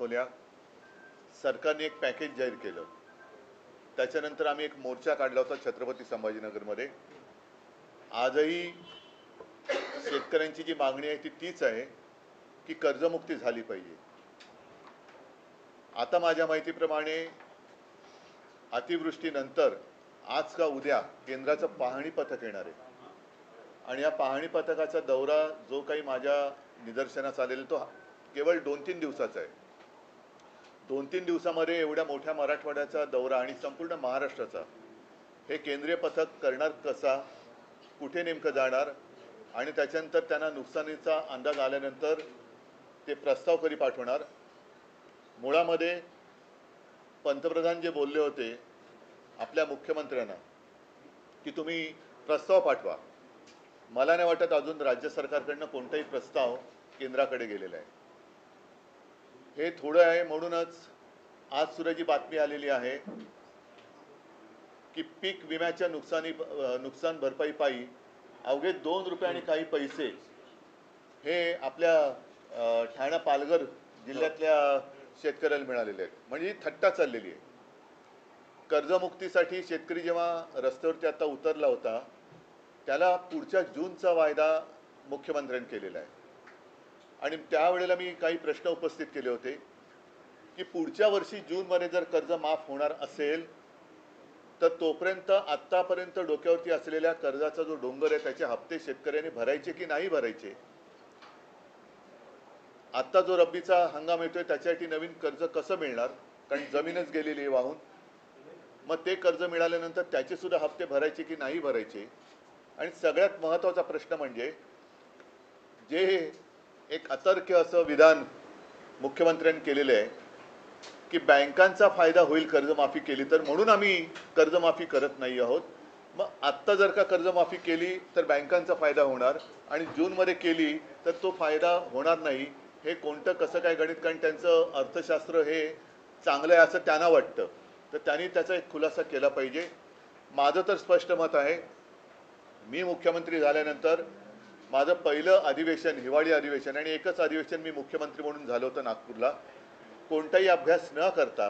दाखवल्या, सरकारने एक पॅकेज जाहीर केलं, त्याच्यानंतर आम्ही एक मोर्चा काढला होता छत्रपती संभाजीनगरमध्ये। आजही शेतकऱ्यांची जी मागणी आहे ती तीच आहे की कर्जमुक्ती झाली पाहिजे। आता माझ्या माहितीप्रमाणे अतिवृष्टीनंतर आज का उद्या केंद्राचं पाहणी पथक येणार आहे आणि या पाहणी पथकाचा दौरा जो काही माझ्या निदर्शनास आलेला तो केवळ 2-3 दिवसाचा आहे। 2-3 दिवसामध्ये एवढ्या मोठ्या मराठवाड्याचा दौरा आणि संपूर्ण महाराष्ट्राचा हे केंद्रीय पथक करणार कसा, कुठे नेमकं जाणार आणि त्याच्यानंतर त्यांना नुकसानीचा अंदाज आल्यानंतर ते प्रस्ताव कधी पाठवणार। मुळामध्ये पंतप्रधान जे बोलले होते आपल्या मुख्यमंत्र्यांना की तुम्ही प्रस्ताव पाठवा, मला नाही वाटत अजून राज्य सरकारकडनं कोणताही प्रस्ताव केंद्राकडे गेलेला आहे। हे थोडं आहे म्हणूनच आज सुद्धा जी बातमी आलेली आहे की पीक विम्याच्या नुकसान भरपाई पायी अवघे 2 रुपये आणि काही पैसे हे आपल्या ठाणे पालघर जिल्ह्यातल्या शेतकऱ्याला मिळालेले आहेत। म्हणजे ही थट्टा चाललेली आहे। कर्जमुक्तीसाठी शेतकरी जेव्हा रस्त्यावरती आता उतरला होता त्याला पुढच्या जूनचा वायदा मुख्यमंत्र्यांनी केलेला आहे आणि त्यावेळेला मी काही प्रश्न उपस्थित केले होते की पुढच्या वर्षी जूनमध्ये जर कर्ज माफ होणार असेल तर तोपर्यंत आत्तापर्यंत डोक्यावरती असलेल्या कर्जाचा जो डोंगर आहे त्याचे हप्ते शेतकऱ्यांनी भरायचे की नाही भरायचे। आत्ता जो रब्बीचा हंगाम येतोय त्याच्यासाठी नवीन कर्ज कसं मिळणार, कारण जमीनच गेलेली आहे वाहून। मग ते कर्ज मिळाल्यानंतर त्याचे सुद्धा हप्ते भरायचे की नाही भरायचे। आणि सगळ्यात महत्त्वाचा प्रश्न म्हणजे जे एक अतर्क्य असं विधान मुख्यमंत्र्यांनी केलेलं आहे की बँकांचा फायदा होईल कर्जमाफी केली तर, म्हणून आम्ही कर्जमाफी करत नाही आहोत। मग आत्ता जर का कर्जमाफी केली तर बँकांचा फायदा होणार आणि जूनमध्ये केली तर तो फायदा होणार नाही। हे कोणतं कसं काय गणित, कारण त्यांचं अर्थशास्त्र हे चांगलं आहे असं त्यांना वाटतं, तर त्यांनी त्याचा एक खुलासा केला पाहिजे। माझं तर स्पष्ट मत आहे, मी मुख्यमंत्री झाल्यानंतर माझं पहिलं अधिवेशन हिवाळी अधिवेशन आणि एकच अधिवेशन मी मुख्यमंत्री म्हणून झालं होतं नागपूरला। कोणताही अभ्यास न करता,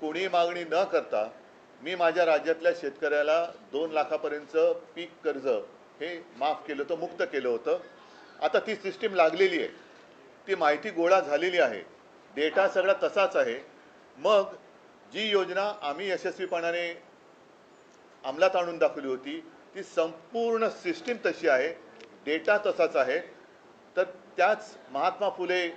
कोणी मागणी न करता मी माझ्या राज्यातल्या शेतकऱ्याला 2 लाखापर्यंतचं पीक कर्ज हे माफ केलं होतं, मुक्त केलं होतं। आता ती सिस्टीम लागलेली आहे, ती माहिती गोळा झालेली आहे, डेटा सगळा तसाच आहे। मग जी योजना आम्ही यशस्वीपणाने अंमलात आणून दाखवली होती ती संपूर्ण सिस्टीम तशी आहे, डेटा तसाच आहे। तर त्याच महात्मा फुले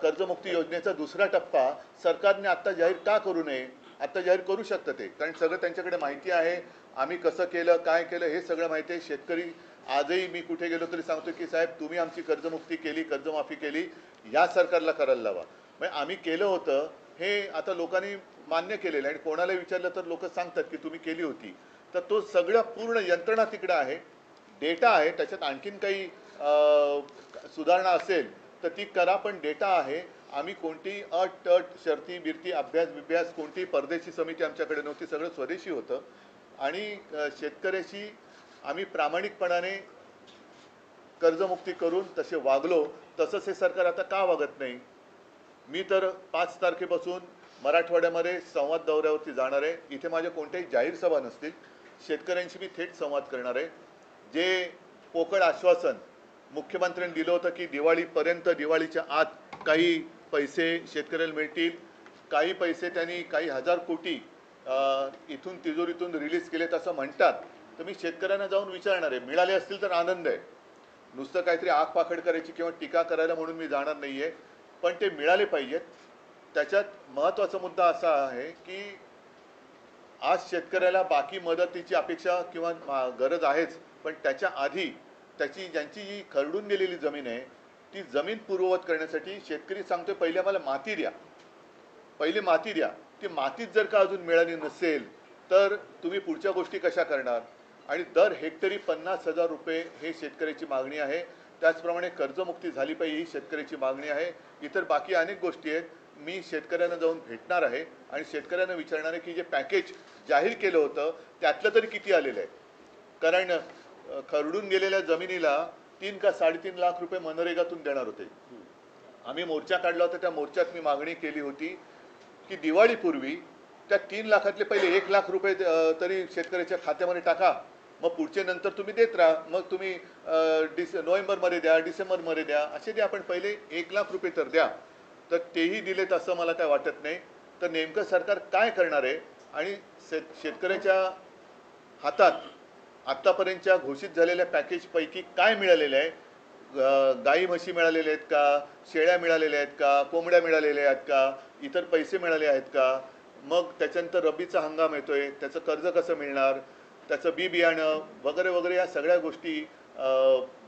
कर्जमुक्ती योजनेचा दुसरा टप्पा सरकारने आत्ता जाहीर का करू नये? आत्ता जाहीर करू शकतं ते, कारण सगळं त्यांच्याकडे माहिती आहे, आम्ही कसं केलं काय केलं हे सगळं माहिती आहे। शेतकरी आजही मी कुठे गेलो तरी सांगतो की साहेब तुम्ही आमची कर्जमुक्ती केली, कर्जमाफी केली, या सरकारला करायला लावा। म्हणजे आम्ही केलं होतं हे आता लोकांनी मान्य केलेलं आहे आणि कोणाला विचारलं तर लोक सांगतात की तुम्ही केली होती। तर तो सगळं पूर्ण यंत्रणा तिकडे आहे, डेटा आहे, त्याच्यात आणखीन काही सुधारणा असेल तर ती करा, पण डेटा आहे। आम्ही कोणती अट शर्ती बिर्ती अभ्यास कोणती परदेशी समिती आमच्याकडे नव्हती, सगळं स्वदेशी होतं आणि शेतकऱ्याशी आम्ही प्रामाणिकपणाने कर्जमुक्ती करून तसे वागलो। तसंच हे सरकार आता का वागत नाही? मी तर 5 तारखेपासून मराठवाड्यामध्ये संवाद दौऱ्यावरती जाणार आहे। इथे माझ्या कोणत्याही जाहीर सभा नसतील, शेतकऱ्यांशी मी थेट संवाद करणार आहे। जे पोकळ आश्वासन मुख्यमंत्र्यांनी दिलं होतं की दिवाळीपर्यंत, दिवाळीच्या आत काही पैसे शेतकऱ्याला मिळतील, काही पैसे त्यांनी काही हजार कोटी इथून तिजोरीतून रिलीज केलेत असं म्हणतात, तर मी शेतकऱ्यांना जाऊन विचारणार आहे। मिळाले असतील तर आनंद आहे, नुसतं काहीतरी आग पाखड करायची किंवा टीका करायला म्हणून मी जाणार नाही आहे, पण ते मिळाले पाहिजेत। त्याच्यात महत्त्वाचा मुद्दा असा आहे की आज शेतकऱ्याला बाकी मदतीची अपेक्षा किंवा गरज आहेच, पण त्याच्या आधी ज्यांची जी खरडून गेलेली जमीन आहे ती जमीन पूर्ववत करण्यासाठी शेतकरी सांगतोय पहिले मला माती द्या, पहिली माती द्या। ती मातीच जर का अजून मिळाली नसेल तर तुम्ही पुढच्या गोष्टी कशा करणार? आणि दर हेक्टरी 50,000 रुपये हे शेतकऱ्याची मागणी आहे। त्याचप्रमाणे कर्जमुक्ती झाली पाहिजे ही शेतकऱ्याची मागणी आहे। इतर बाकी अनेक गोष्टी आहेत। मी शेतकऱ्यांना जाऊन भेटणार आहे आणि शेतकऱ्यांना विचारणार आहे की जे पॅकेज जाहीर केलं होतं त्यातलं तरी किती आलेलं आहे, कारण खरडून गेलेल्या जमिनीला 3 का 3.5 लाख रुपये मनरेगातून देणार होते आम्ही मोर्चा काढला होता, त्या मोर्चात मी मागणी केली होती की दिवाळीपूर्वी त्या 3 लाखातले पहिले 1 लाख रुपये तरी शेतकऱ्याच्या खात्यामध्ये टाका, मग पुढचे नंतर तुम्ही देत राहा, मग तुम्ही नोव्हेंबरमध्ये द्या, डिसेंबरमध्ये द्या, असे द्या, पण पहिले 1 लाख रुपये तर द्या. तर तेही दिलेत असं मला काय वाटत नाही. तर नेमकं सरकार काय करणार आहे आणि शेतकऱ्याच्या हातात आत्तापर्यंतच्या घोषित झालेल्या पॅकेजपैकी काय मिळालेलं आहे? गाई म्हशी मिळालेल्या आहेत का, शेळ्या मिळालेल्या आहेत का, कोंबड्या मिळालेल्या आहेत का, इतर पैसे मिळाले आहेत का, मग त्याच्यानंतर रब्बीचा हंगाम येतोय, त्याचं कर्ज कसं मिळणार, त्याचं बी बियाणं वगैरे वगैरे, या सगळ्या गोष्टी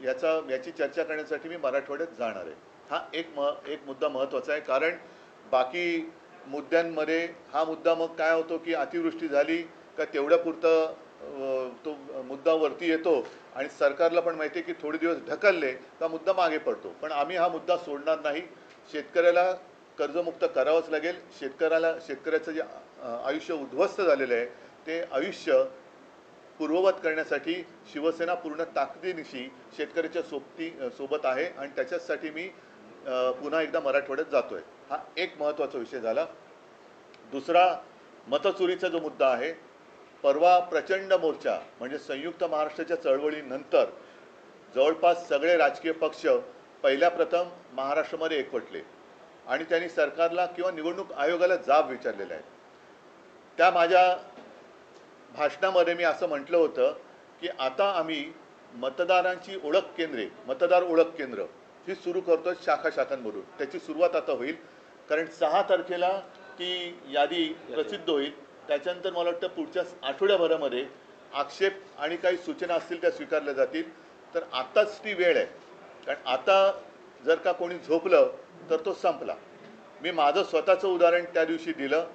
याची चर्चा करण्यासाठी मी मराठवाड्यात जाणार आहे. हा एक मुद्दा महत्त्वाचा आहे, कारण बाकी मुद्द्यांमध्ये हा मुद्दा मग काय होतो की अतिवृष्टी झाली का तेवढ्यापुरतं तो मुद्दा वरती येतो आणि सरकारला पण माहिती आहे की थोडे दिवस ढकलले का मुद्दा मागे पडतो. पण आम्ही हा मुद्दा सोडणार नाही. शेतकऱ्याला कर्जमुक्त करावंच लागेल. शेतकऱ्याचं जे आयुष्य उद्ध्वस्त झालेलं आहे ते आयुष्य पूर्ववत करण्यासाठी शिवसेना पूर्ण ताकदीनिशी शेतकऱ्याच्या सोबत आहे आणि त्याच्यासाठी मी पुन्हा एकदा मराठवाड्यात जातोय. हा एक महत्त्वाचा विषय झाला. दुसरा, मतचोरीचा जो मुद्दा आहे, परवा प्रचंड मोर्चा म्हणजे संयुक्त महाराष्ट्राच्या चळवळीनंतर जवळपास सगळे राजकीय पक्ष पहिल्या प्रथम महाराष्ट्रामध्ये एकवटले आणि त्यांनी सरकारला किंवा निवडणूक आयोगाला जाब विचारलेला आहे. त्या माझ्या भाषणामध्ये मी असं म्हटलं होतं की आता आम्ही मतदारांची ओळख केंद्रे, मतदार ओळख केंद्र ही सुरू करतो शाखांमधून. त्याची सुरुवात आता होईल, कारण 6 तारखेला ती यादी प्रसिद्ध होईल. त्याच्यानंतर मला वाटतं पुढच्या आठवड्याभरामध्ये आक्षेप आणि काही सूचना असतील त्या स्वीकारल्या जातील. तर आत्ताच ती वेळ आहे, कारण आता जर का कोणी झोपलं तर तो संपला. मी माझं स्वतःचं उदाहरण त्या दिवशी दिलं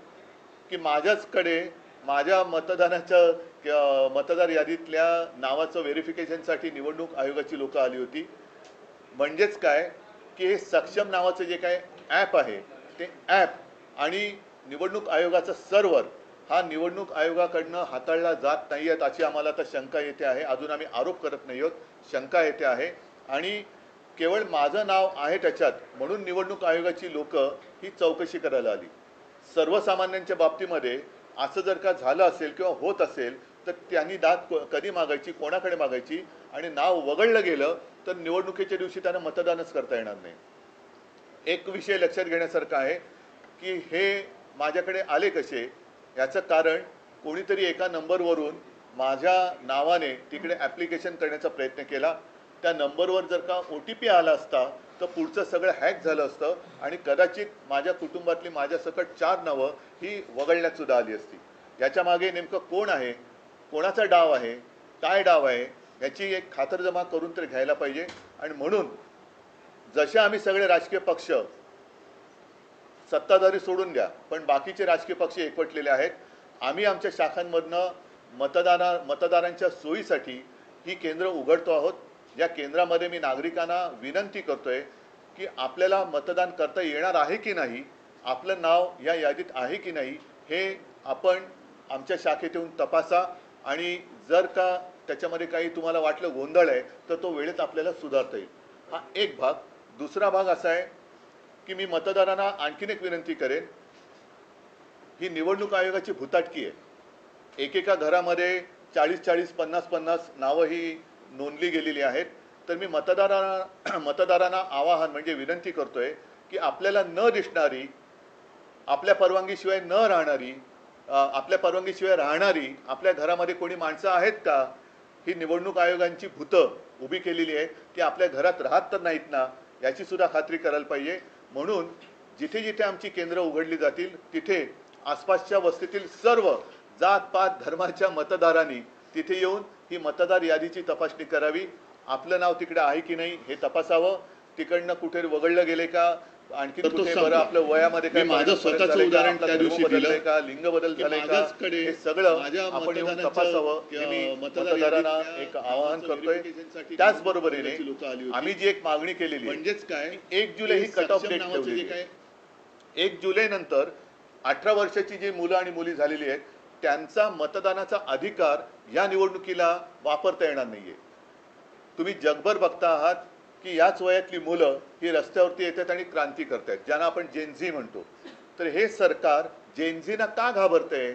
की माझ्याचकडे माझ्या मतदार यादीतल्या नावाचं व्हेरिफिकेशनसाठी निवडणूक आयोगाची लोकं आली होती. म्हणजेच काय की हे सक्षम नावाचं जे काय ॲप आहे ते ॲप आणि निवडणूक आयोगाचं सर्व्हर हा निवडणूक आयोगाकडनं हाताळला जात नाही आहेत अशी आम्हाला आता शंका येते आहे. अजून आम्ही आरोप करत नाही आहोत, शंका येते आहे. आणि केवळ माझं नाव आहे त्याच्यात म्हणून निवडणूक आयोगाची लोकं ही चौकशी करायला आली. सर्वसामान्यांच्या बाबतीमध्ये असं जर का झालं असेल किंवा होत असेल तर त्यांनी दाद कधी मागायची, कोणाकडे मागायची, आणि नाव वगळलं गेलं तर निवडणुकीच्या दिवशी त्यांना मतदानच करता येणार नाही. एक विषय लक्षात घेण्यासारखा आहे की हे माझ्याकडे आले कसे, याचं कारण कोणीतरी एका नंबरवरून माझ्या नावाने तिकडे ॲप्लिकेशन करण्याचा प्रयत्न केला. त्या नंबरवर जर का OTP आला असता तर पुढचं सगळं हॅक झालं असतं आणि कदाचित माझ्या कुटुंबातली माझ्यासकट 4 नावं ही वगळण्यात सुद्धा आली असती. याच्या मागे नेमकं कोण आहे, कोणाचा डाव आहे, काय डाव आहे, याची एक खातरजमा करून तर घ्यायला पाहिजे. आणि म्हणून जसे आम्ही सगळे राजकीय पक्ष, सत्ताधारी सोडून द्या, पण बाकीचे राजकीय पक्ष एकवटलेले आहेत, आम्ही आमच्या शाखांमधनं मतदारांच्या सोयीसाठी ही केंद्र उघडतो आहोत. या केंद्रामध्ये मी नागरिकांना विनंती करतोय की आपल्याला मतदान करता येणार आहे की नाही, आपलं नाव या यादीत आहे की नाही, हे आपण आमच्या शाखेत येऊन तपासा. आणि जर का त्याच्यामध्ये काही तुम्हाला वाटलं गोंधळ आहे तर तो वेळेत आपल्याला सुधारता येईल. हा एक भाग. दुसरा भाग असा आहे की मी मतदारांना आणखीन एक विनंती करेन, ही निवडणूक आयोगाची भुताटकी आहे. एकेका घरामध्ये 40-40, 50-50 नावं ही नोंदली गेलेली आहेत. तर मी मतदारांना आवाहन म्हणजे विनंती करतोय की आपल्याला न दिसणारी, आपल्या परवानगीशिवाय न राहणारी, आपल्या परवानगीशिवाय राहणारी आपल्या घरामध्ये कोणी माणसं आहेत का, ही निवडणूक आयोगांची भूतं उभी केलेली आहेत, ती आपल्या घरात राहत तर नाहीत ना, याची सुद्धा खात्री करायला पाहिजे. म्हणून जिथे जिथे आमची केंद्र उघडली जातील तिथे आसपासच्या वस्तीतील सर्व जात-पात धर्माच्या मतदारांनी तिथे येऊन ही मतदार यादीची तपासणी करावी. आपलं नाव तिकडे आहे की नाही हे तपासावं. तिकडनं कुठे वगळलं गेले का, आणखी कुठे बरं आपलं वयामध्ये काय, माझं स्वतःचं उदाहरण त्या दिवशी दिलं का, लिंग बदल झाले का, हे सगळं आपण येऊन तपासावं. मी मतदारांना एक आवाहन करतोय. त्याचबरोबरीने आम्ही जी एक मागणी केलेली म्हणजेच काय, 1 जुलै ही कट ऑफ डेट ठेवली आहे. 1 जुलै नंतर 18 वर्षाची जी मुलं आणि मुली झालेली आहेत त्यांचा मतदानाचा अधिकार या निवडणुकीला वापरता येणार नाहीये. तुम्ही जगभर बघता आहात की याच वयातली मुलं ही रस्त्यावरती येतात आणि क्रांती करतात, ज्यांना आपण जेनझी म्हणतो. तर हे सरकार जेनझीना का घाबरतंय?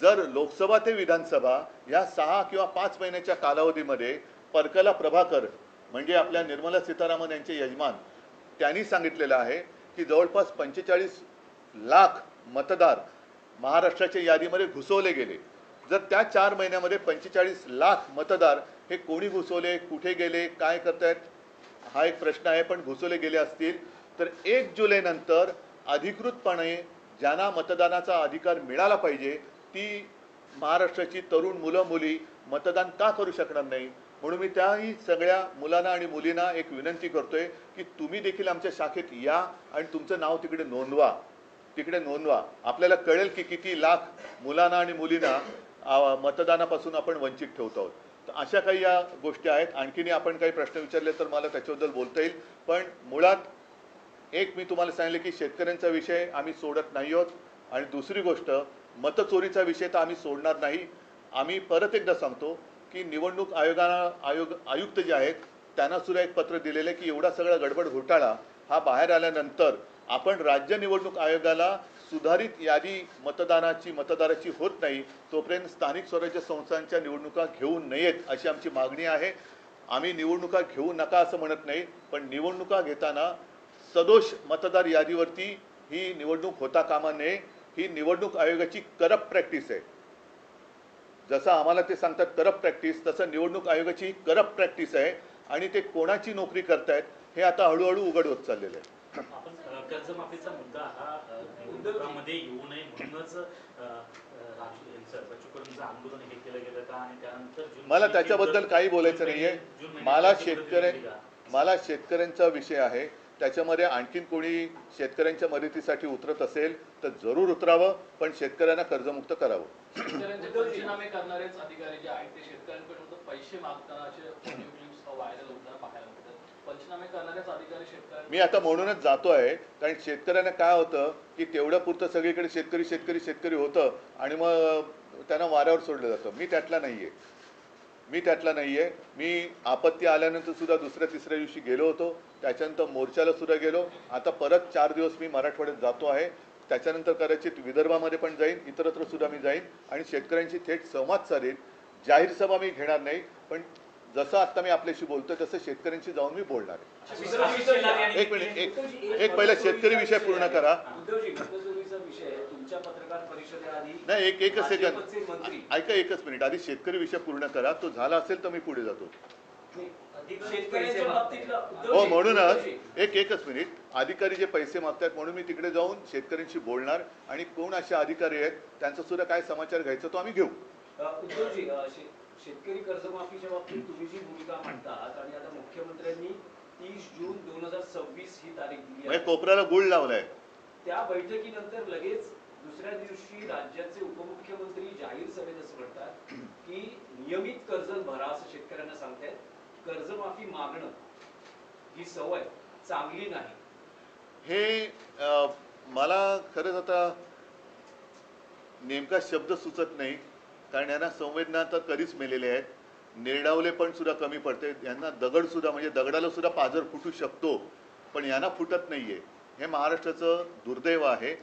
जर लोकसभा ते विधानसभा या 6 किंवा 5 महिन्याच्या कालावधीमध्ये परकला प्रभाकर म्हणजे आपल्या निर्मला सीतारामन यांचे यजमान त्यांनी सांगितलेलं आहे की जवळपास 45 लाख मतदार महाराष्ट्राच्या यादीमध्ये घुसवले गेले. जर त्या 4 महिन्यामध्ये 45 लाख मतदार हे कोणी घुसवले, कुठे गेले, काय करतायत हा एक प्रश्न आहे. पण घुसवले गेले असतील तर 1 जुलैनंतर अधिकृतपणे ज्यांना मतदानाचा अधिकार मिळाला पाहिजे ती महाराष्ट्राची तरुण मुलं मुली मतदान का करू शकणार नाही? म्हणून मी त्याही सगळ्या मुलांना आणि मुलींना एक विनंती करतोय की तुम्ही देखील आमच्या शाखेत या आणि तुमचं नाव तिकडे नोंदवा. आपल्याला कळेल की किती लाख मुलांना आणि मुलींना मतदानापासून आपण वंचित ठेवतो आहोत. तर अशा काही या गोष्टी आहेत. आणखीन आपण काही प्रश्न विचारले तर मला त्याच्याबद्दल बोलता येईल. पण मुळात एक मी तुम्हाला सांगितले की शेतकऱ्यांचा विषय आम्ही सोडत नाही आहोत. आणि दुसरी गोष्ट मतचोरीचा विषय तर आम्ही सोडणार नाही. आम्ही परत एकदा सांगतो की निवडणूक आयुक्त जे आहेत त्यांना सुद्धा एक पत्र दिलेलं आहे की एवढा सगळा गडबड घोटाळा हा बाहेर आल्यानंतर आपण राज्य निवडणूक आयोगाला सुधारित यादी मतदाराची होत नाही तोपर्यंत स्थानिक स्वराज्य संस्थांच्या निवडणुका घेऊ नयेत अशी आमची मागणी आहे. आम्ही निवडणुका घेऊ नका असं म्हणत नाही, पण निवडणुका घेताना सदोष मतदार यादीवरती ही निवडणूक होता कामा नये. ही निवडणूक आयोगाची करप्ट प्रॅक्टिस आहे. जसं आम्हाला ते सांगतात करप्ट प्रॅक्टिस, तसं निवडणूक आयोगाची करप्ट प्रॅक्टिस आहे. आणि ते कोणाची नोकरी करतायत हे आता हळूहळू उघड होत चाललेलं आहे. कर्जमाफीचा मुद्दा हा निवडणुकांमध्ये येऊ नये म्हणूनच आंदोलन हे केलं गेलं का? आणि त्यानंतर मला त्याच्याबद्दल काही बोलायचं नाहीये. मला शेतकऱ्यांचा विषय आहे. त्याच्यामध्ये आणखीन कोणी शेतकऱ्यांच्या मदतीसाठी उतरत असेल तर जरूर उतरावं, पण शेतकऱ्यांना कर्जमुक्त करावं. शेतकऱ्यांचे पंचनामे करणारेच अधिकारी जे आहेत ते शेतकऱ्यांकडून पैसे मागताना असे ऑडिओ क्लिप्स व्हायरल होतात, पाहायला मिळतात. पंचनामे करणारेच अधिकारी शेतकऱ्यांना मी आता म्हणूनच जातो आहे, कारण शेतकऱ्यांना काय होतं की तेवढ्या पुरतं सगळीकडे शेतकरी होतं आणि मग त्यांना वाऱ्यावर सोडलं जातं. मी त्यातला नाहीये. मी आपत्ती आल्यानंतर सुद्धा दुसऱ्या तिसऱ्या दिवशी गेलो होतो. त्याच्यानंतर मोर्चाला सुद्धा गेलो. आता परत 4 दिवस मी मराठवाड्यात जातो आहे. त्याच्यानंतर कदाचित विदर्भामध्ये पण जाईन, इतरत्र सुद्धा मी जाईन आणि शेतकऱ्यांशी थेट संवाद साधेन. जाहीर सभा मी घेणार नाही, पण जसं आता मी आपल्याशी बोलतोय तसं शेतकऱ्यांशी जाऊन मी बोलणार आहे. एक मिनिट, एक पहिला शेतकरी विषय पूर्ण करा. नाही, एकच सेकंद ऐका, एकच मिनिट. आधी शेतकरी विषय पूर्ण करा. तो झाला असेल तर मी पुढे जातो. हो, म्हणूनच एकच मिनिट. अधिकारी जे पैसे मागतात म्हणून मी तिकडे जाऊन शेतकऱ्यांशी बोलणार आणि कोण असे अधिकारी आहेत त्यांचा सुद्धा काय समाचार घ्यायचा तो आम्ही घेऊ. उद्धवजी, शेतकरी कर्जमाफीच्या बाबतीत तुम्ही जी भूमिका मांडतात आणि आता मुख्यमंत्र्यांनी 30 जून 2026 ही तारीख दिली आहे, कोपऱ्याला गुळ लावलाय. त्या बैठकीनंतर लगेच दुसऱ्या दिवशी राज्याचे उपमुख्यमंत्री जाहीर सभेत असं म्हणतात की नियमित कर्ज भरा असं शेतकऱ्यांना सांगतायत. कर्जमाफी मागणं ही सवय चांगली नाही. हे मला खरंच आता नेमका शब्द सुचत नाही, कारण यांना संवेदना तर कधीच मेलेले आहेत. निर्डावले पण सुद्धा कमी पडते. यांना दगड सुद्धा म्हणजे दगडाला सुद्धा पाझर फुटू शकतो, पण यांना फुटत नाहीये. हे महाराष्ट्राचं दुर्दैव आहे.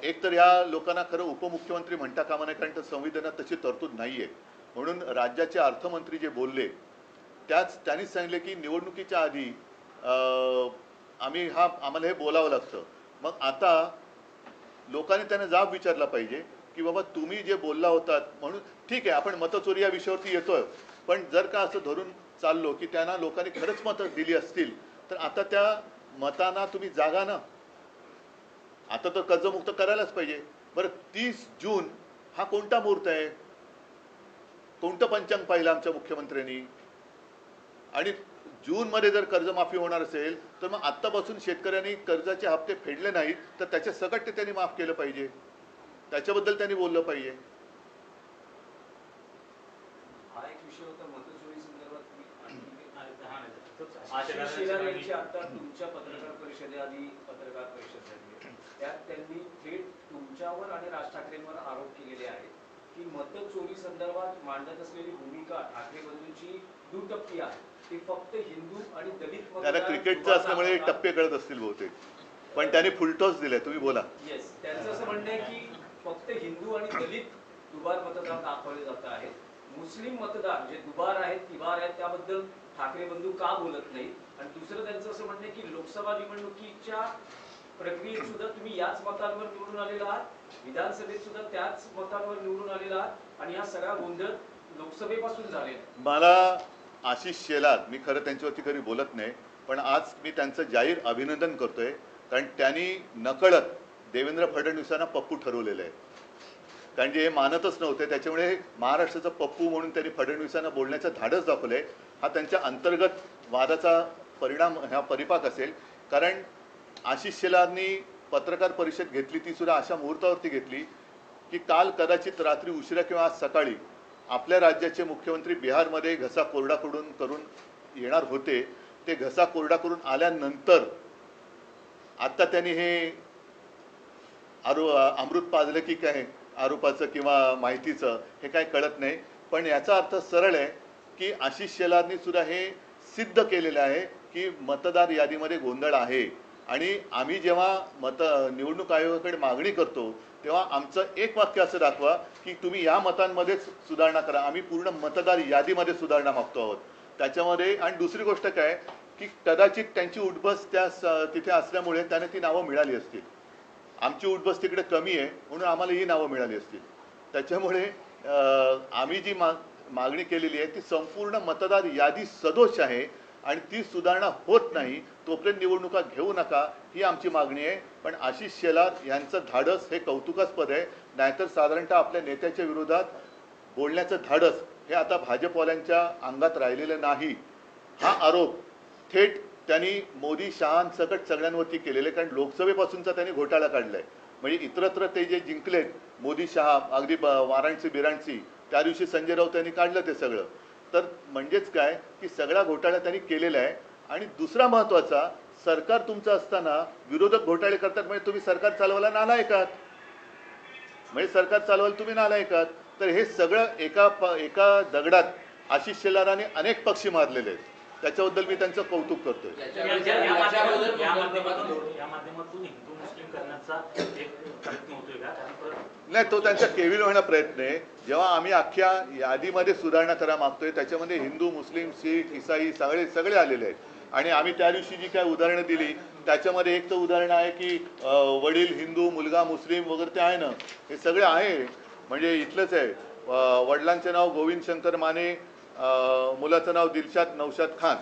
एक तर या लोकांना खरं उपमुख्यमंत्री म्हणता कामा नये, कारण संविधानात तशी तरतूद नाहीये. म्हणून राज्याचे अर्थमंत्री जे बोलले त्यांनीच सांगितले की निवडणुकीच्या आधी आम्हाला हे बोलावं लागतं. मग आता लोकांनी त्यांना जाब विचारला पाहिजे की बाबा तुम्ही जे बोलला होतात म्हणून ठीक आहे, आपण मतचोरी या विषयावरती येतोय, पण जर का असं धरून चाललो की त्यांना लोकांनी खरंच मतं दिली असतील तर आता त्या मतांना तुम्ही जागा ना. आता तर कर्जमुक्त करायलाच पाहिजे. बरं, 30 जून हा कोणता मुहूर्त आहे? कोणतं पंचांग पाहिलं आमच्या मुख्यमंत्र्यांनी? आणि जूनमध्ये जर कर्जमाफी होणार असेल तर मग आत्तापासून शेतकऱ्यांनी कर्जाचे हप्ते फेडले नाहीत तर त्याचे सकट ते त्यांनी माफ केलं पाहिजे. त्याच्याबद्दल त्यांनी बोललं पाहिजे. हा एक विषय होता मतचोरी संदर्भात. आशिष शेलार यांची आता तुमच्या पत्रकार परिषदेआधी पत्रकार परिषद झाली, त्यात त्यांनी थेट तुमच्यावर आणि राज ठाकरेंवर आरोप केलेले आहेत की मतचोरी संदर्भात मांडत असलेली भूमिका ठाकरे बंधूंची दुटप्पी आहे ती फक्त हिंदू आणि दलित त्यांना क्रिकेटचं असल्यामुळे टप्पे कळत असतील बहुतेक, पण त्यांनी फुलटॉस दिलाय. तुम्ही बोला. येस, त्यांचं असं म्हणणं आहे की फक्त हिंदू आणि दलित दुबार मतदार दाखवले जात आहेत. मुस्लिम मतदार जे दुबार आहेत तिबार आहेत त्याबद्दल ठाकरे बंधू का बोलत नाही. आणि दुसरं त्यांचं असं म्हणणं आहे की लोकसभा निवडणुकीच्या प्रक्रियेत सुद्धा तुम्ही याच मतांवर निवडून आलेला आहात, विधानसभेत सुद्धा त्याच मतांवर निवडून आलेला आहात आणि हा सगळा गोंधळ लोकसभेपासून झालेला आहे. मला आशिष शेलार, मी खरं त्यांच्यावरती कधी बोलत नाही, पण आज मी त्यांचं जाहीर अभिनंदन करतोय, कारण त्यांनी नकळत देवेंद्र फडणवीसांना पप्पू ठरवलेलं आहे. कारण जे हे मानतच नव्हते, त्याच्यामुळे महाराष्ट्राचा पप्पू म्हणून त्यांनी फडणवीसांना बोलण्याचं धाडस दाखवलंय. हा त्यांच्या अंतर्गत वादाचा परिणाम, हा परिपाक असेल. कारण आशिष शेलारनी पत्रकार परिषद घेतली, ती सुद्धा अशा मुहूर्तावरती घेतली की काल कदाचित रात्री उशिरा किंवा आज सकाळी आपल्या राज्याचे मुख्यमंत्री बिहारमध्ये घसा कोरडा करून येणार होते. ते घसा कोरडा करून आल्यानंतर आता त्यांनी हे अमृत पाजलं की काय आरोपाचं किंवा माहितीचं, हे काय कळत नाही. पण याचा अर्थ सरळ आहे की आशिष शेलारनी सुद्धा हे सिद्ध केलेलं आहे की मतदार यादीमध्ये गोंधळ आहे. आणि आम्ही जेव्हा निवडणूक आयोगाकडे मागणी करतो तेव्हा आमचं एक वाक्य असं दाखवा की तुम्ही या मतांमध्येच सुधारणा करा. आम्ही पूर्ण मतदार यादीमध्ये सुधारणा मागतो आहोत त्याच्यामध्ये. आणि दुसरी गोष्ट काय की कदाचित त्यांची उठबस तिथे असल्यामुळे त्यांना ती नावं मिळाली असतील. आमची उठबस तिकडे कमी आहे म्हणून आम्हाला ही नावं मिळाली असतील. त्याच्यामुळे आम्ही जी मागणी केलेली आहे ती संपूर्ण मतदार यादी सदोष आहे आणि ती सुधारणा होत नाही तोपर्यंत निवडणुका घेऊ नका, ही आमची मागणी आहे. पण आशिष शेलार यांचं धाडस हे कौतुकास्पद आहे. नाहीतर साधारणतः आपल्या नेत्याच्या विरोधात बोलण्याचं धाडस हे आता भाजपवाल्यांच्या अंगात राहिलेलं नाही. हा आरोप थेट त्यांनी मोदी शहांसकट सगळ्यांवरती केलेले, कारण लोकसभेपासूनचा त्यांनी घोटाळा काढलाय. म्हणजे इतरत्र ते जे जिंकलेत मोदी शहा, अगदी वाराणसी बिराणसी, त्या दिवशी संजय राऊत यांनी काढलं ते सगळं. तर म्हणजेच काय की सगळा घोटाळा त्यांनी केलेला आहे. आणि दुसरा महत्त्वाचा, सरकार तुमचं असताना विरोधक घोटाळे करतात म्हणजे तुम्ही सरकार चालवायला नालायकात, म्हणजे सरकार चालवायला तुम्ही नालायकात. तर हे सगळं एका दगडात आशिष शेलाराने अनेक पक्षी मारलेले आहेत. त्याच्याबद्दल मी त्यांचं कौतुक करतोय. या माध्यमातून हिंदू मुस्लिम करण्याचा एक प्रयत्न होतोय का? नाही, तो त्यांचा केविल होण्याचा प्रयत्न आहे. जेव्हा आम्ही अख्ख्या यादीमध्ये सुधारणा करा मागतोय त्याच्यामध्ये हिंदू, मुस्लिम, शीख, ईसाई सगळे आलेले आहेत. आणि आम्ही त्या दिवशी जी काय उदाहरणं दिली त्याच्यामध्ये एक तर उदाहरण आहे की वडील हिंदू, मुलगा मुस्लिम वगैरे ते आहे ना, हे सगळे आहे. म्हणजे इथलंच आहे, वडिलांचे नाव गोविंद शंकर माने, मुलाचं नाव दिलशाद नौशाद खान,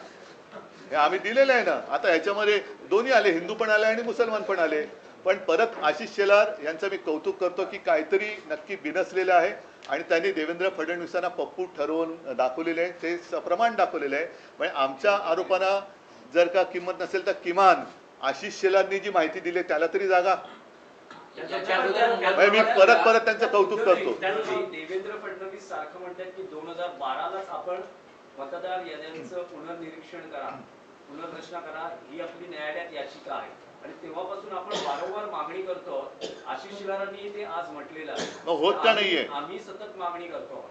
हे आम्ही दिलेलं आहे ना. आता ह्याच्यामध्ये दोन्ही आले, हिंदू पण आले आणि मुसलमान पण आले. पण परत आशिष शेलार यांचं मी कौतुक करतो की काहीतरी नक्की बिनसलेलं आहे आणि त्यांनी देवेंद्र फडणवीसांना पप्पू ठरवून दाखवलेले आहे, ते सप्रमाण दाखवलेलं आहे. म्हणजे आमच्या आरोपांना जर का किंमत नसेल तर किमान आशिष शेलारनी जी माहिती दिली त्याला तरी जागा. मी परत त्यांचं कौतुक करतो. देवेंद्र फडणवीस सारखं म्हणतात की 2012लाच आपण मतदार याद्यांचं पुनर्निरीक्षण करा, पुनर्रचना करा, ही आपली न्यायालयात याचिका आहे. आणि तेव्हापासून आपण वारंवार मागणी करतो. आशिष शेलारांनी ते आज म्हटलेलं आहे, होत का नाहीये, आम्ही सतत मागणी करतो.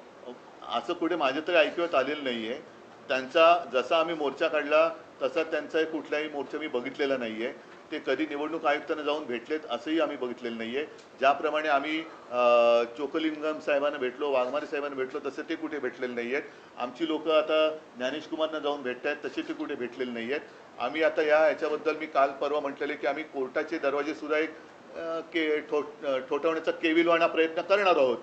असं कुठे माझ्या तरी ऐकण्यात आलेलं नाहीये. त्यांचा जसा आम्ही मोर्चा काढला तसा त्यांचा कुठलाही मोर्चा मी बघितलेला नाहीये. ते कधी निवडणूक आयुक्तांना जाऊन भेटलेत असंही आम्ही बघितलेलं नाहीये. ज्याप्रमाणे आम्ही चोकलिंगम साहेबांना भेटलो, वाघमारे साहेबांना भेटलो, तसे ते कुठे भेटलेले नाही आहेत. आमची लोक आता ज्ञानेश कुमारना जाऊन भेटत आहेत, तसे ते कुठे भेटलेले नाही आहेत. आम्ही आता याच्याबद्दल मी काल परवा म्हटलेले की आम्ही कोर्टाचे दरवाजे सुद्धा एक ठोठवण्याचा केविलवाणा प्रयत्न करणार आहोत.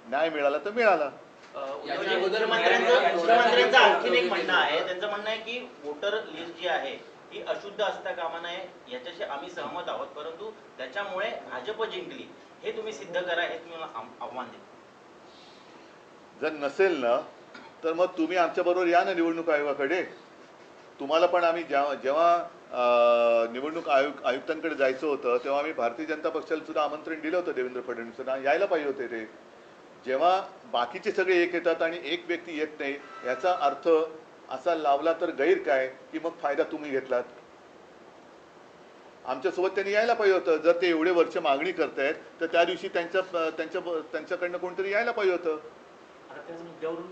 न्याय मिळाला तर मिळाला. मुख्यमंत्र्यांचं आणखीन एक म्हणणं आहे, त्यांचं म्हणणं आहे की वोटर लिस्ट जी आहे ही अशुद्ध असता कामा नये, याच्याशी आम्ही सहमत आहोत, परंतु त्याच्यामुळे भाजप जिंकली हे तुम्ही सिद्ध करा, हे तुम्ही आव्हान देता. जर नसेल ना तर मग तुम्ही आमच्याबरोबर या ना निवडणूक आयोगाकडे. तुम्हाला पण आम्ही जेव्हा निवडणूक आयुक्तांकडे जायचं होतं तेव्हा आम्ही भारतीय जनता पक्षाला सुद्धा आमंत्रण दिलं होतं. देवेंद्र फडणवीसांना यायला पाहिजे होते ते. जेव्हा बाकीचे सगळे एक येतात आणि एक व्यक्ती येत नाही, याचा अर्थ असा लावला तर गैर काय की मग फायदा तुम्ही घेतलात. आमच्यासोबत त्यांनी यायला पाहिजे होतं. जर ते एवढे वर्ष मागणी करतायत तर त्या दिवशी त्यांच्याकडनं कोणतरी यायला पाहिजे होतं. आता त्याच मुद्द्यावरून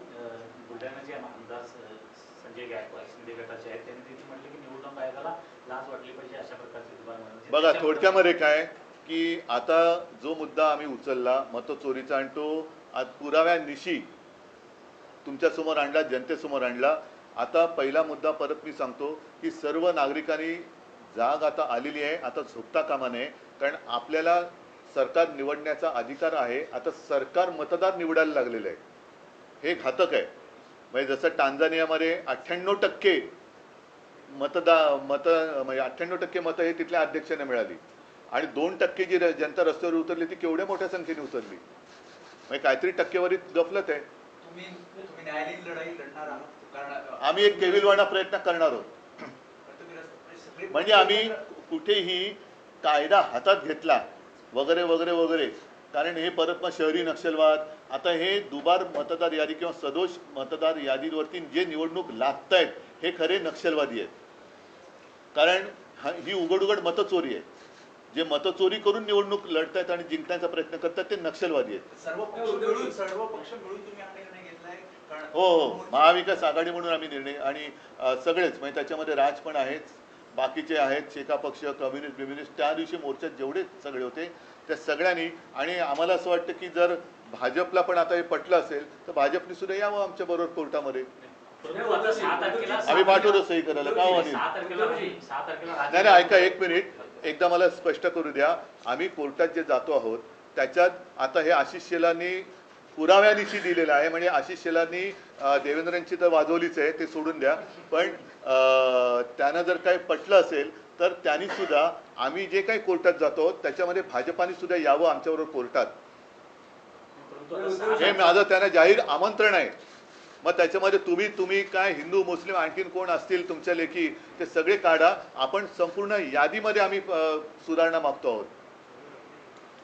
बुलढाण्याचे आमदार संजय गायकवाड शिंदे गटाचे आहेत त्यांनी देखील म्हटलं की निवडणूक आयोगाला लाच वाटली पाहिजे अशा प्रकारचे दुबार म्हणजे बघा थोडक्यामध्ये काय की आता जो मुद्दा आम्ही उचलला मतचोरीचा आणि तो आज पुराव्यानिशी तुमच्यासमोर आणला, जनतेसमोर आणला. आता पहिला मुद्दा परत मी सांगतो की सर्व नागरिकांनी जाग आता आलेली आहे, आता झोपता कामा नये. कारण आपल्याला सरकार निवडण्याचा अधिकार आहे. आता सरकार मतदार निवडायला लागलेलं आहे, हे घातक आहे. म्हणजे जसं टांझानियामध्ये 98% मत म्हणजे 98% मतं हे तिथल्या अध्यक्षांना मिळाली आणि 2% जी जनता रस्त्यावर उतरली ती केवढ्या मोठ्या संख्येने उतरली. म्हणजे काहीतरी टक्केवारीत गफलत आहे. तुम्ही न्यायालयीन लढाई लढणार आहात कारण आम्ही एक केविलवाणा प्रयत्न करणार आहोत. म्हणजे आम्ही कुठेही कायदा हातात घेतला वगैरे वगैरे वगैरे, कारण हे परत मग शहरी नक्षलवाद, आता हे दुबार मतदार यादी किंवा सदोष मतदार यादीवरती जे निवडणूक लादतायत हे खरे नक्षलवादी आहेत. कारण ही उघड उघड मतचोरी आहे. जे मतचोरी करून निवडणूक लढतायत आणि जिंकण्याचा प्रयत्न करतात ते नक्षलवादी आहेत. सर्व पक्ष मिळून तुम्ही हा निर्णय घेतलाय कारण हो, महाविकास आघाडी म्हणून आम्ही निर्णय आणि सगळेच म्हणजे त्याच्यामध्ये राज पण आहेत, बाकीचे आहेत, शेका पक्ष, कम्युनिस्ट त्या दिवशी मोर्चात जेवढे सगळे होते त्या सगळ्यांनी. आणि आम्हाला असं वाटतं की जर भाजपला पण आता हे पटलं असेल तर भाजपने सुद्धा यावं आमच्या बरोबर कोर्टामध्ये. परंतु आता 6 तारखेला आम्ही पाठवतो सही करायला का हो अनिल? 6 तारखेला नाही नाही ऐका एक मिनिट, एकदा मला स्पष्ट करू द्या. आम्ही कोर्टात जे जातो आहोत त्याच्यात आता हे आशिष शेलारनी पुराव्यानिशी दिलेलं आहे. म्हणजे आशिष शेलारनी देवेंद्रांची तर वाजवलीच आहे, ते सोडून द्या. पण त्यांना जर काही पटलं असेल तर त्यांनी सुद्धा आम्ही जे काही कोर्टात जातो त्याच्यामध्ये भाजपाने सुद्धा यावं आमच्याबरोबर कोर्टात. हे माझं त्यांना जाहीर आमंत्रण आहे. मग त्याच्यामध्ये तुम्ही काय हिंदू मुस्लिम आणखीन कोण असतील तुमच्या लेखी ते सगळे काढा. आपण संपूर्ण यादीमध्ये आम्ही सुधारणा मागतो आहोत.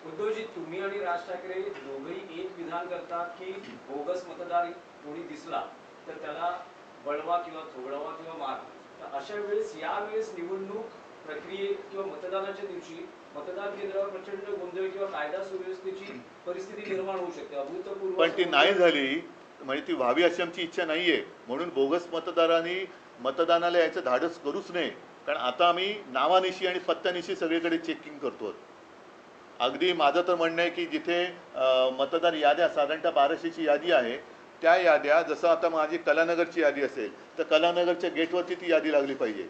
उद्धवजी, तुम्ही आणि राज ठाकरे दोघेही एक विधान करतात की बोगस मतदार कोणी दिसला तर त्याला वळवा किंवा थोडवा किंवा मार. तर अशा वेळेस यावेळेस निवडणूक प्रक्रियेत किंवा मतदानाच्या दिवशी मतदान केंद्रावर प्रचंड गोंधळ किंवा कायदा सुव्यवस्थेची परिस्थिती निर्माण होऊ शकते. अभूतपूर्व पण ती नाही झाली म्हणजे ती व्हावी अशी आमची इच्छा नाहीये. म्हणून बोगस मतदारांनी मतदानाला यायचं धाडस करूच नये. कारण आता आम्ही नावानिशी आणि पत्त्यानिशी सगळीकडे चेकिंग करतो. अगदी माझं तर म्हणणं आहे की जिथे मतदार याद्या साधारणतः 1200ची यादी आहे त्या याद्या, जसं आता माझी कलानगरची यादी असेल तर कलानगरच्या गेटवरती ती यादी लागली पाहिजे.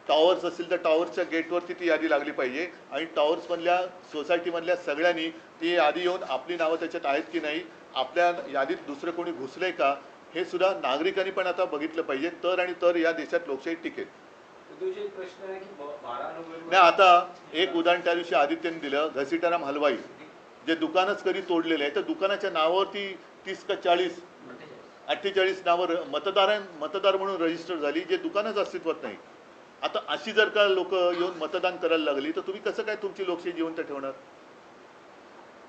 टॉवर्स असेल तर टॉवरच्या गेटवरती ती यादी लागली पाहिजे. आणि टॉवर्समधल्या सोसायटीमधल्या सगळ्यांनी ती यादी येऊन आपली नावं त्याच्यात आहेत की नाही, आपल्या यादीत दुसरं कोणी घुसलंय का, हे सुद्धा नागरिकांनी पण आता बघितलं पाहिजे. तर आणि तर या देशात लोकशाही टिकेल. प्रश्न आहे की 12 नोव्हेंबर नाही आता एक उदाहरण त्या दिवशी आदित्यने दिलं, घसीटाराम हलवाई जे दुकानच कधी तोडलेले आहे तर दुकानाच्या नावावरती 30 का 40 48 नावं मतदार म्हणून रजिस्टर झाली जे दुकानच अस्तित्वात नाही. आता अशी जर का लोक येऊन मतदान करायला लागली तर तुम्ही कसं काय तुमची लोकशाही जिवंत ठेवणार?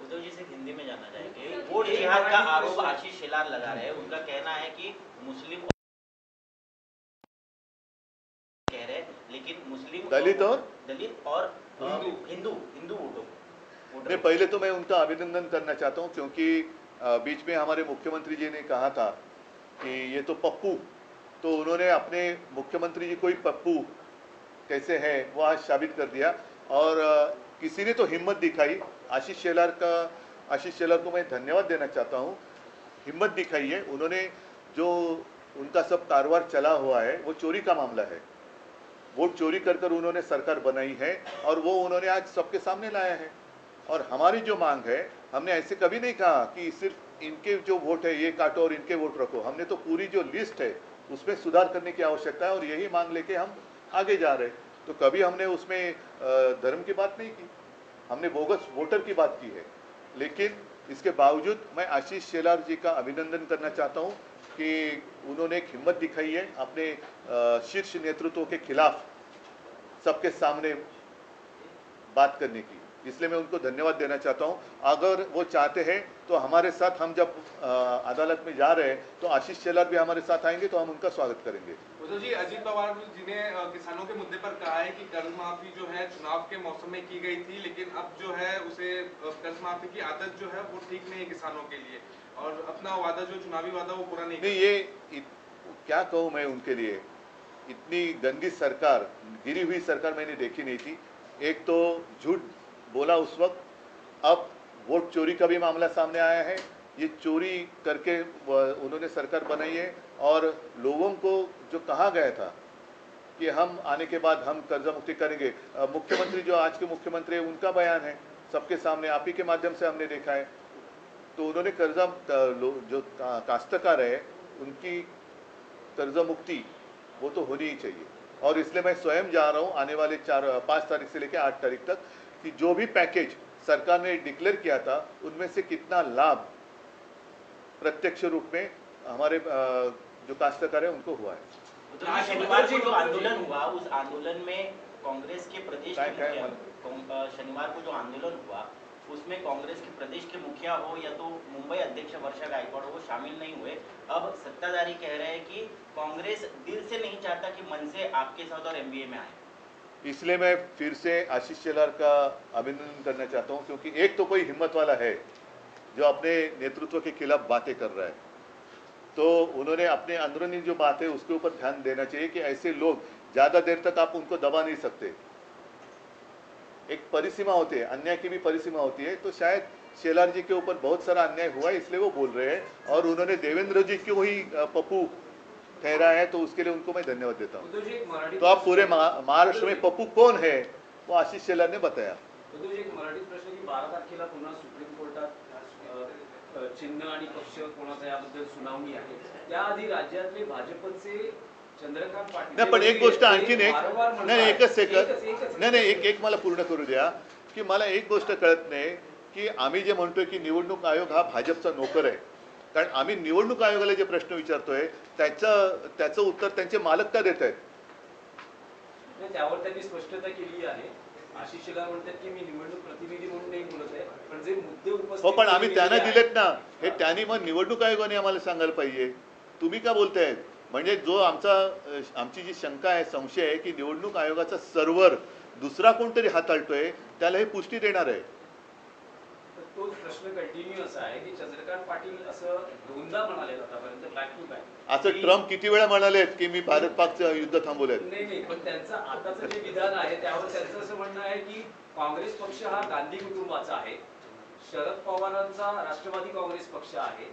उद्धव जी से हिंदी में जानना चाहेंगे, वोट जिहाद का आरोप आशीष शेलार लगा रहे हैं. उनका कहना है कि मुस्लिम कह रहे हैं लेकिन मुस्लिम दलित और हिंदू वोटों नहीं, पहले तो मैं उनका अभिनंदन करना चाहता हूँ क्योंकि बीच में हमारे मुख्यमंत्री जी ने कहा था कि ये तो पप्पू, तो उन्होंने अपने मुख्यमंत्री जी को ही पप्पू कैसे है वो आज साबित कर दिया. और किसी ने तो हिम्मत दिखाई. आशीष शेलार को मैं धन्यवाद देना चाहता हूँ. हिम्मत दिखाई है उन्होंने. जो उनका सब कारोबार चला हुआ है वो चोरी का मामला है. वोट चोरी कर उन्होंने सरकार बनाई है और वो उन्होंने आज सबके सामने लाया है. और हमारी जो मांग है, हमने ऐसे कभी नहीं कहा कि सिर्फ इनके जो वोट है ये काटो और इनके वोट रखो. हमने तो पूरी जो लिस्ट है उसमें सुधार करने की आवश्यकता है और यही मांग लेके हम आगे जा रहे हैं. तो कभी हमने उसमें धर्म की बात नहीं की, हमने बोगस वोटर की बात की है. लेकिन इसके बावजूद मैं आशीष शेलार जी का अभिनंदन करना चाहता हूँ कि उन्होंने एक हिम्मत दिखाई है अपने शीर्ष नेतृत्व के खिलाफ सबके सामने बात करने की. इसलिए मैं उनको धन्यवाद देना चाहता हूँ। अगर वो चाहते हैं तो हमारे साथ, हम जब अदालत में जा रहे हैं तो आशीष शेलार भी हमारे साथ आएंगे, तो हम उनका स्वागत करेंगे। उद्धव जी, अजीत पवार जी ने किसानों के मुद्दे पर कहा है कि कर्ज माफी जो है चुनाव के मौसम में की गई थी, लेकिन अब जो है उसे कर्ज माफी की आदत जो है वो ठीक नहीं है किसानों के लिए, और अपना वादा जो चुनावी वादा वो पूरा नहीं ये क्या कहूँ मैं उनके लिए, इतनी गंदी सरकार, गिरी हुई सरकार मैंने देखी नहीं थी। एक तो झूठ बोला उस वक्त, अब वोट चोरी का भी मामला सामने आया है। ये चोरी करके उन्होंने सरकार बनाई है, और लोगों को जो कहा गया था कि हम आने के बाद हम कर्जा मुक्ति करेंगे, मुख्यमंत्री जो आज के मुख्यमंत्री है उनका बयान है सबके सामने, आप ही के माध्यम से हमने देखा है। तो उन्होंने कर्जा जो काश्तकार है उनकी कर्जा मुक्ति वो तो होनी ही चाहिए, और इसलिए मैं स्वयं जा रहा हूँ आने वाले 5 तारीख से लेकर 8 तारीख तक कि जो भी पैकेज सरकार ने डिक्लेयर किया था उनमें से कितना लाभ प्रत्यक्ष रूप में हमारे जो काश्तकार है उनको हुआ है। तो शनिवार को जो आंदोलन हुआ, उस आंदोलन में कांग्रेस के प्रदेश के मुखिया, शनिवार को जो आंदोलन हुआ उसमें कांग्रेस के प्रदेश के मुखिया हो या तो मुंबई अध्यक्ष वर्षा गायकवाड़ हो, वो शामिल नहीं हुए। अब सत्ताधारी कह रहे हैं कि कांग्रेस दिल से नहीं चाहता कि मन से आपके साथ और एमबीए में आए। इसलिए मैं फिर से आशीष शेलार का अभिनंदन करना चाहता हूं, क्योंकि एक तो कोई हिम्मत वाला है जो अपने नेतृत्व के खिलाफ बातें कर रहा है, तो उन्होंने अपने अंदरूनी जो बात है उसके ऊपर ध्यान देना चाहिए कि ऐसे लोग ज़्यादा देर तक आप उनको दबा नहीं सकते। एक परिसीमा होती है, अन्याय की भी परिसीमा होती है। तो शायद शेलार जी के ऊपर बहुत सारा अन्याय हुआ है, इसलिए वो बोल रहे हैं, और उन्होंने देवेंद्र जी क्यों ही पप्पू ठहरा है, तो उसके लिए उनको मैं धन्यवाद देता हूँ। तो आप पूरे महाराष्ट्र में पप्पू कौन है वो आशीष शेलार ने बताया। एक मराठी प्रश्न की 12 तारखेला पुन्हा सुप्रीम कोर्टात चिन्ह आणि पक्ष कोणाचा याबद्दल सुनावणी आहे, त्याआधी राज्यातले भाजपचे चंद्रकांत पाटील नाही, पण एक गोष्ट आणखीन एक नाही, एकच सेकंद नाही एक मला पूर्ण करू द्या की मला एक गोष्ट कळत नाही की आम्ही जे म्हणतोय की निवडणूक आयोग हा भाजपचा नोकर आहे, कारण आम्ही निवडणूक आयोगाला जे प्रश्न विचारतोय त्याचं उत्तर त्यांचे मालक का देत आहेत? त्यावर त्यांनी स्पष्टता केली आहे। आशीष शेलार म्हणतात की मी निवडणूक प्रतिनिधी म्हणून नाही बोलत आहे, पण जे मुद्दे उपस्थित हो, पण आम्ही त्यांना दिलेत ना, हे त्यांनी मग निवडणूक आयोगाने आम्हाला सांगायला पाहिजे, तुम्ही का बोलतायत? म्हणजे जो आमची जी शंका आहे, संशय आहे की निवडणूक आयोगाचा सर्व्हर दुसरा कोणतरी हाताळतोय, त्याला हे पुष्टी देणार आहे। तो प्रश्न कंटिन्यू असा आहे की चंद्रकांत पाटील असं दोनदा म्हणाले आतापर्यंत बॅक टू बॅक, असं ट्रम्प किती वेळा म्हणालेत की मी भारत पाकचं युद्ध थांबवलंय? नाही, पण त्यांचं आताचं जे विधान आहे त्यावर त्यांचं असं म्हणणं आहे की काँग्रेस पक्ष हा गांधी कुटुंबाचा आहे, शरद पवारांचा राष्ट्रवादी काँग्रेस पक्ष आहे,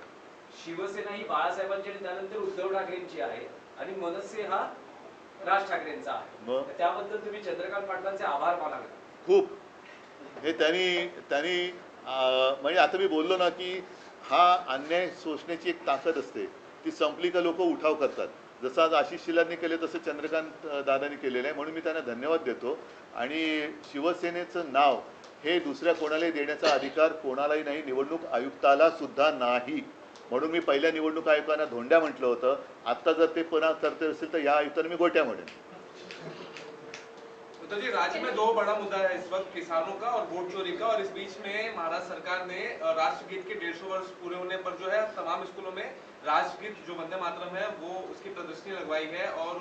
शिवसेना ही बाळासाहेबांची आणि त्यानंतर उद्धव ठाकरेंची आहे, आणि मनसे हा राज ठाकरेंचा आहे। त्याबद्दल तुम्ही चंद्रकांत पाटलांचे आभार मानाल? खूप, हे त्यांनी म्हणजे आता मी बोललो ना की हा अन्याय सोसण्याची एक ताकद असते, ती संपली का लोक उठाव करतात। जसं आज आशीष शेलारने केले तसं चंद्रकांत दादांनी केलेलं आहे, म्हणून मी त्यांना धन्यवाद देतो। आणि शिवसेनेचं नाव हे दुसऱ्या कोणालाही देण्याचा अधिकार कोणालाही नाही, निवडणूक आयुक्ताला सुद्धा नाही, म्हणून मी पहिल्या निवडणूक आयुक्तांना धोंड्या म्हटलं होतं। आता जर ते पुन्हा करते असेल तर या आयुक्तांना मी गोट्या म्हणेन। तो जी, राज्य में 2 बड़ा मुद्दा है इस वक्त, किसानों का और वोट चोरी का, और इस बीच में महाराष्ट्र सरकार ने राष्ट्रगीत के 150 वर्ष पूरे होने पर जो है तमाम स्कूलों में राष्ट्रगीत जो वंदे मातरम है वो उसकी प्रदर्शनी लगवाई है। और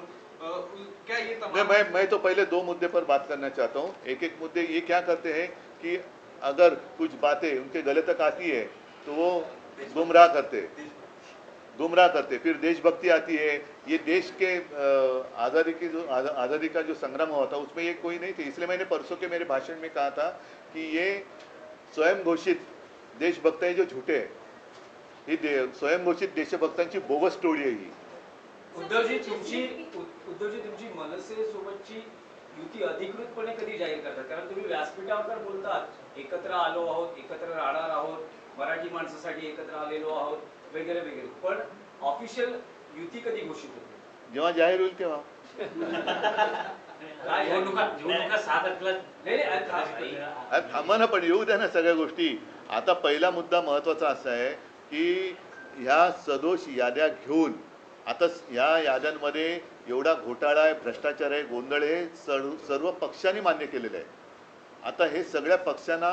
क्या ये तमाम मैं तो पहले 2 मुद्दे पर बात करना चाहता हूँ। एक मुद्दे ये क्या करते हैं कि अगर कुछ बातें उनके गले तक आती है तो वो गुमराह करते, फिर देशभक्ति आती है। ये देश के आज़ादी का जो संग्राम हुआ था उसमें ये कोई नहीं थे, इसलिए मैंने परसों के मेरे भाषण में कहा था कि ये स्वयं घोषित देशभक्त है जो झूठे हैं, ही स्वयं घोषित देशभक्तांची बोगस स्टोरी आहे ही। उद्धवजी तुमची मनसे सोबतची युती अधिकृतपणे कधी जाहीर करतात? कारण तुम्ही व्यासपीठावर तर बोलतात एकत्र आलो आहोत, एकत्र राहणार आहोत, मराठी माणसासाठी एकत्र आलेलो आहोत वगैरे वगैरे, पण ऑफिशियल युती कधी घोषित होते? जेव्हा जाहीर होईल तेव्हा। निवडणुका 6 तारखेला थांबा ना, पण येऊ द्या ना सगळ्या गोष्टी। आता पहिला मुद्दा महत्त्वाचा असा आहे की ह्या सदोष याद्या घेऊन आता या याद्यांमध्ये एवढा घोटाळा आहे, भ्रष्टाचार आहे, गोंधळ आहे, सर्व पक्षांनी मान्य केलेलं आहे। आता हे सगळ्या पक्षांना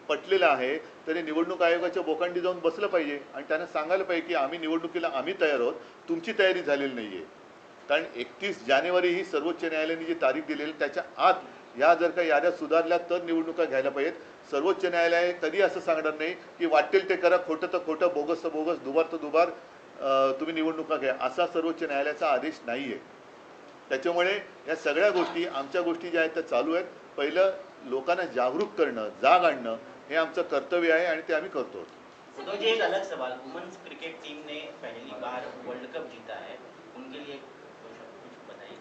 पटलेलं आहे, तरी निवडणूक आयोगाच्या बोकांडी जाऊन बसलं पाहिजे आणि त्यांना सांगायला पाहिजे की आम्ही निवडणुकीला आम्ही तयार आहोत, तुमची तयारी झालेली नाही आहे. कारण 31 जानेवारी ही सर्वोच्च न्यायालयाने जी तारीख दिलेली त्याच्या आत ह्या जर का याद्या सुधारल्या तर निवडणुका घ्यायला पाहिजेत. सर्वोच्च न्यायालय कधी असं सांगणार नाही की वाटेल ते करा, खोटं तर खोटं, बोगस तर बोगस, दुबार तर दुबार, तुम्ही निवडणुका घ्या, असा सर्वोच्च न्यायालयाचा आदेश नाही आहे. त्याच्यामुळे या सगळ्या गोष्टी, आमच्या गोष्टी ज्या आहेत त्या चालू आहेत. पहिलं लोकांना जागरूक करणं, जाग आणणं हे आमचं कर्तव्य आहे आणि ते आम्ही करतो. उद्धव जी, एक अलग सवाल, वुमेन्स क्रिकेट टीम ने पहली बार वर्ल्ड कप जीता है, उनके लिए कुछ बताइए.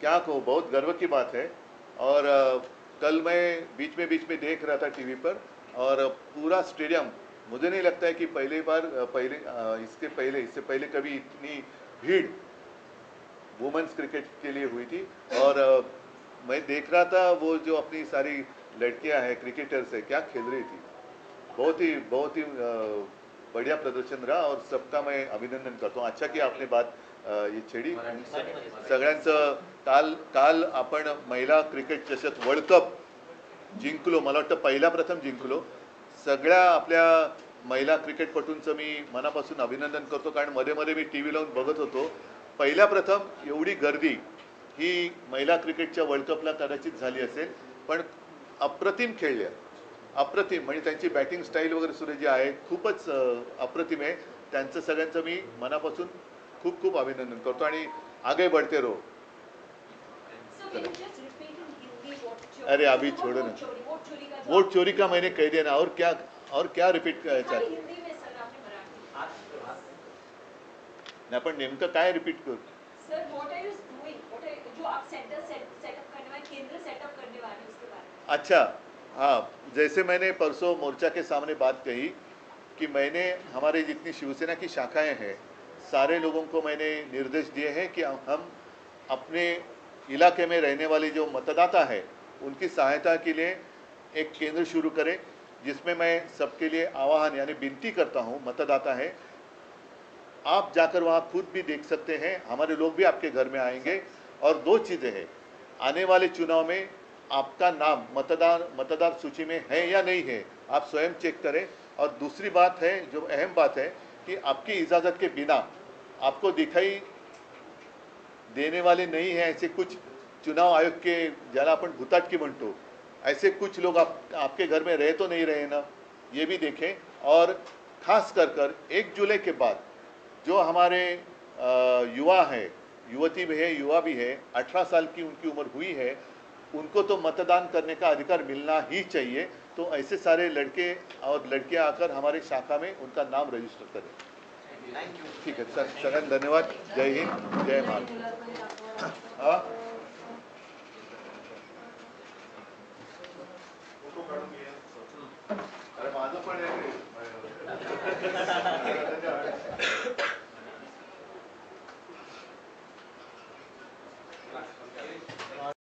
क्या कहो, बहुत गर्व की बात है. और कल मैं बीच में देख रहा था टीवी पर, और पूरा स्टेडियम, मुझे नहीं लगता है कि इससे पहले कभी इतनी भीड़ वुमेन्स क्रिकेट के लिए हुई थी. और मैं देख रहा था वो जो अपनी सारी लड़कियां हैं क्रिकेटर्स है, क्या खेल रही थी. बहुत ही बढ़िया प्रदर्शन रहा और सबका मैं अभिनंदन करता हूँ. अच्छा कि आपने बात ये छेडी. सगळ्यांचं काल आपण महिला क्रिकेट चषक वर्ल्ड कप जिंकलो, मला वाटतं पहिला प्रथम जिंकलो. सगळ्या आपल्या महिला क्रिकेटपटूंचं मी मनापासून अभिनंदन करतो, कारण मध्ये मी टी व्ही लावून बघत होतो. पहिल्या प्रथम एवढी गर्दी ही महिला क्रिकेटच्या वर्ल्ड कपला कदाचित झाली असेल, पण अप्रतिम खेळल्या, अप्रतिम. म्हणजे त्यांची बॅटिंग स्टाईल वगैरे सुद्धा जी आहे खूपच अप्रतिम आहे. त्यांचं सगळ्यांचं मी मनापासून खूप खूप अभिनंदन करतो आणि आगे बढ़ते रहो. अरे अभी छोड़ो ना, वोट चोरी का मैंने कह दिया ना, और क्या रिपीट करायचं. नाही पण नेमकं काय रिपीट करू. Sir, what are you doing, जो आप सेंटर सेटअप करने वाले, केंद्र सेटअप करने वाले, उसके बारे में. अच्छा, हाँ, जैसे मैंने परसों मोर्चा के सामने बात कही कि मैंने हमारे जितनी शिवसेना की शाखाएं हैं सारे लोगों को मैंने निर्देश दिए हैं कि हम अपने इलाके में रहने वाले जो मतदाता है उनकी सहायता के लिए एक केंद्र शुरू करें, जिसमें मैं सबके लिए आह्वान यानी विनती करता हूं. मतदाता है, आप जाकर वहां खुद भी देख सकते हैं, हमारे लोग भी आपके घर में आएंगे. और दो चीज़ें हैं, आने वाले चुनाव में आपका नाम मतदार सूची में है या नहीं है, आप स्वयं चेक करें. और दूसरी बात है, जो अहम बात है, कि आपकी इजाज़त के बिना आपको दिखाई देने वाले नहीं है ऐसे कुछ चुनाव आयोग के, ज्याला आपण भुताटकी म्हणतो, ऐसे कुछ लोग आपके घर में रह तो नहीं रहे ना, ये भी देखें. और खास कर 1 जुलाई के बाद जो हमारे युवा है, युवती भी है, युवा भी है, 18 साल की उनकी उम्र हुई है, उनको तो मतदान करने का अधिकार मिलना ही चाहिए. तो ऐसे सारे लड़के और लड़कियां आकर हमारे शाखा में उनका नाम रजिस्टर करें. थँक्यू. ठीक है सर, सगळ्यांना धन्यवाद. जय हिंद, जय महाराष्ट्र. हाँ